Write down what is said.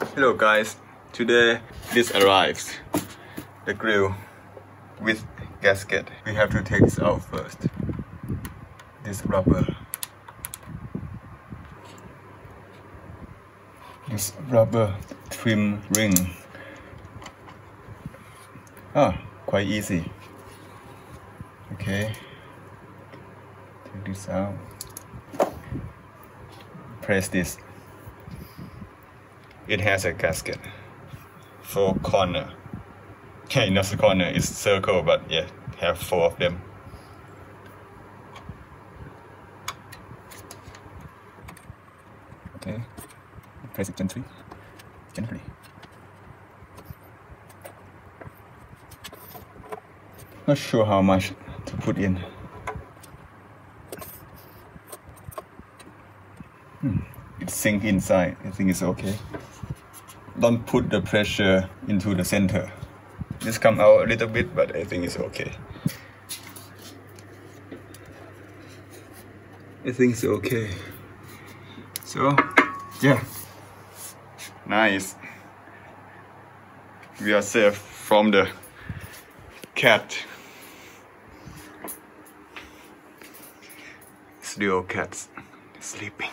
Hello guys, today this arrives, the grill with gasket. We have to take this out first. This rubber trim ring. Quite easy. Okay, take this out. Press this. It has a gasket for corner. Okay, not the corner, it's circle, but yeah, have 4 of them. Okay, press it gently. Not sure how much to put in. It sinks inside. I think it's okay. Don't put the pressure into the center. This come out a little bit, but I think it's okay. I think it's okay. So, yeah. Nice. We are safe from the cat. Still cats sleeping.